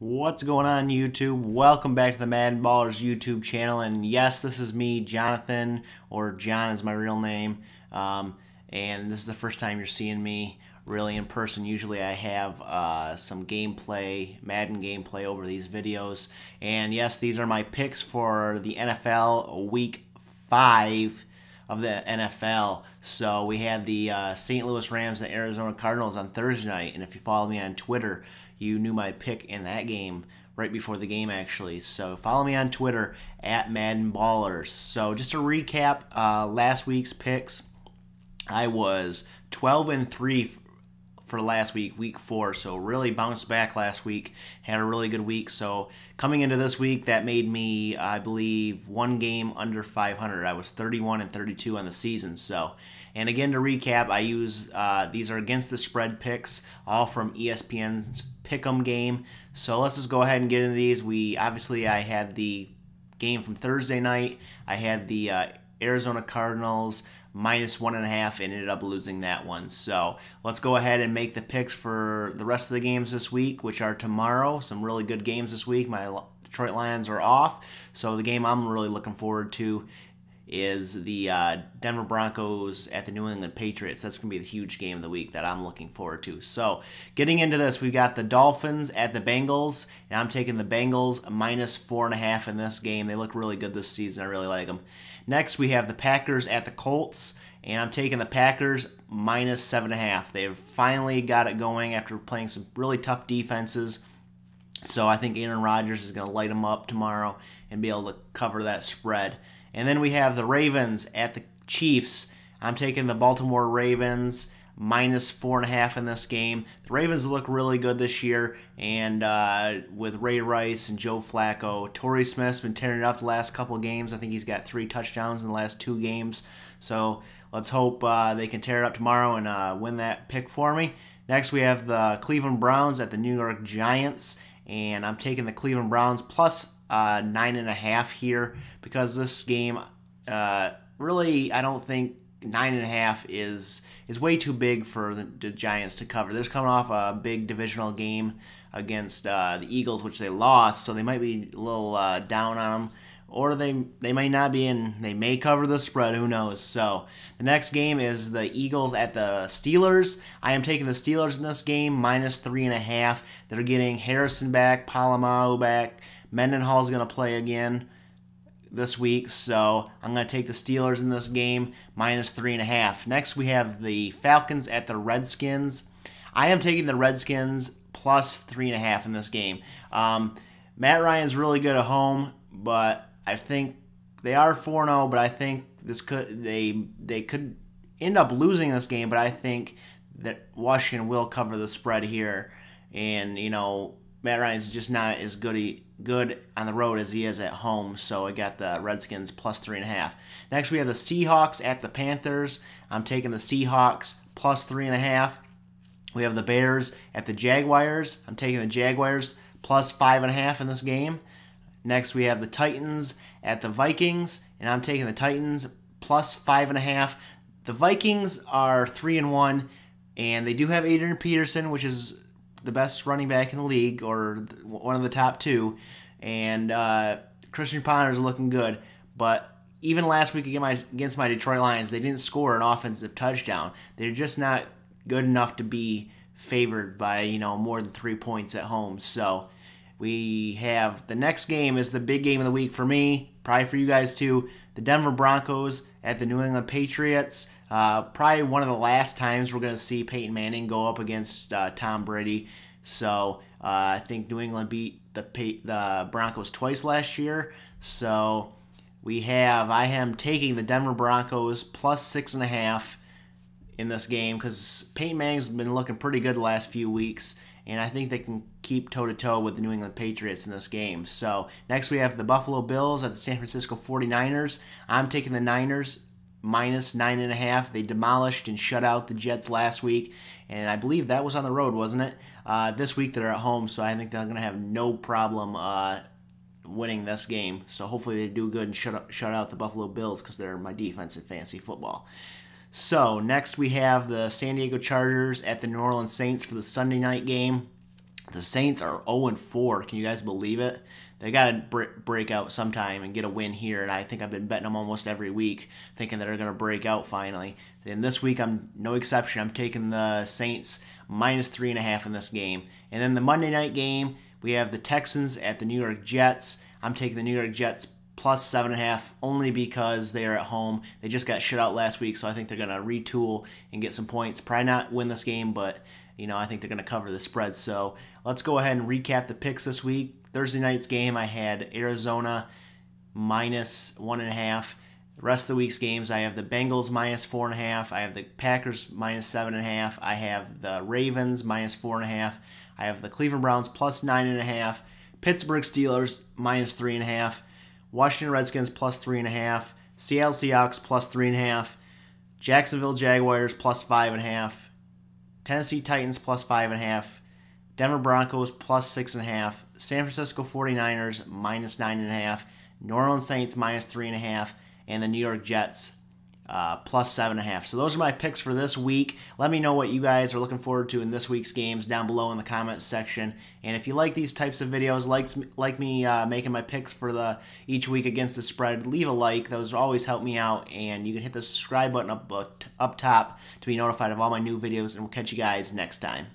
What's going on, YouTube? Welcome back to the MaddenBallerz YouTube channel. And yes, this is me, Jonathan, or John is my real name. And this is the first time you're seeing me really in person. Usually I have some gameplay, Madden gameplay over these videos. And yes, these are my picks for the NFL Week 5 of the NFL. So we had the St. Louis Rams and the Arizona Cardinals on Thursday night. And if you follow me on Twitter, you knew my pick in that game right before the game, actually. So follow me on Twitter at MaddenBallerz. So just to recap last week's picks, I was 12-3 for last week, week 4. So really bounced back last week, had a really good week. So coming into this week, that made me, I believe, one game under 500. I was 31-32 on the season. So, and again, to recap, I use these are against the spread picks, all from ESPN's Pick'em game. So let's just go ahead and get into these. I had the game from Thursday night. I had the Arizona Cardinals -1.5 and ended up losing that one. So let's go ahead and make the picks for the rest of the games this week, which are tomorrow. Some really good games this week. My Detroit Lions are off. So the game I'm really looking forward to is the Denver Broncos at the New England Patriots. That's going to be the huge game of the week that I'm looking forward to. So getting into this, we've got the Dolphins at the Bengals, and I'm taking the Bengals -4.5 in this game. They look really good this season. I really like them. Next, we have the Packers at the Colts, and I'm taking the Packers -7.5. They've finally got it going after playing some really tough defenses. So I think Aaron Rodgers is going to light them up tomorrow and be able to cover that spread. And then we have the Ravens at the Chiefs. I'm taking the Baltimore Ravens -4.5 in this game. The Ravens look really good this year, and with Ray Rice and Joe Flacco. Torrey Smith's been tearing it up the last couple of games. I think he's got 3 touchdowns in the last 2 games. So let's hope they can tear it up tomorrow and win that pick for me. Next, we have the Cleveland Browns at the New York Giants, and I'm taking the Cleveland Browns plus 9.5 here, because this game really, I don't think 9.5 is way too big for the Giants to cover. They're coming off a big divisional game against the Eagles, which they lost, so they might be a little down on them, or they might not be, and they may cover the spread. Who knows? So the next game is the Eagles at the Steelers. I am taking the Steelers in this game -3.5. They're getting Harrison back, Polamalu back. Mendenhall's going to play again this week, so I'm going to take the Steelers in this game -3.5. Next, we have the Falcons at the Redskins. I am taking the Redskins +3.5 in this game. Matt Ryan's really good at home, but I think they are 4-0. But I think they could end up losing this game. But I think that Washington will cover the spread here, and Matt Ryan's just not as good on the road as he is at home, so I got the Redskins +3.5. Next, we have the Seahawks at the Panthers. I'm taking the Seahawks +3.5. We have the Bears at the Jaguars. I'm taking the Jaguars +5.5 in this game. Next, we have the Titans at the Vikings, and I'm taking the Titans +5.5. The Vikings are 3-1, and they do have Adrian Peterson, which is the best running back in the league, or one of the top 2, and Christian Ponder is looking good. But even last week against my Detroit Lions, they didn't score an offensive touchdown. They're just not good enough to be favored by more than 3 points at home. So we have the next game is the big game of the week for me, probably for you guys too. The Denver Broncos at the New England Patriots. Probably one of the last times we're going to see Peyton Manning go up against Tom Brady. So I think New England beat the Broncos twice last year. So I am taking the Denver Broncos +6.5 in this game, because Peyton Manning's been looking pretty good the last few weeks, and I think they can keep toe-to-toe with the New England Patriots in this game. So next we have the Buffalo Bills at the San Francisco 49ers. I'm taking the Niners -9.5. They demolished and shut out the Jets last week, and I believe that was on the road, wasn't it? This week they're at home, so I think they're going to have no problem winning this game. So hopefully they do good and shut out the Buffalo Bills, because they're my defense in fantasy football. So next we have the San Diego Chargers at the New Orleans Saints for the Sunday night game. The Saints are 0-4. Can you guys believe it? They got to break out sometime and get a win here, and I think I've been betting them almost every week, thinking that they're going to break out finally. And this week, I'm no exception. I'm taking the Saints -3.5 in this game. And then the Monday night game, we have the Texans at the New York Jets. I'm taking the New York Jets +7.5 only because they are at home. They just got shut out last week, so I think they're going to retool and get some points. Probably not win this game, but I think they're going to cover the spread. So let's go ahead and recap the picks this week. Thursday night's game, I had Arizona -1.5. The rest of the week's games, I have the Bengals -4.5. I have the Packers -7.5. I have the Ravens -4.5. I have the Cleveland Browns +9.5. Pittsburgh Steelers -3.5. Washington Redskins +3.5. Seattle Seahawks +3.5. Jacksonville Jaguars +5.5. Tennessee Titans +5.5. Denver Broncos +6.5. San Francisco 49ers -9.5. New Orleans Saints -3.5. And the New York Jets +7.5. So those are my picks for this week. Let me know what you guys are looking forward to in this week's games down below in the comments section. And if you like these types of videos, like me making my picks for each week against the spread, leave a like. Those always help me out. And you can hit the subscribe button up top to be notified of all my new videos. And we'll catch you guys next time.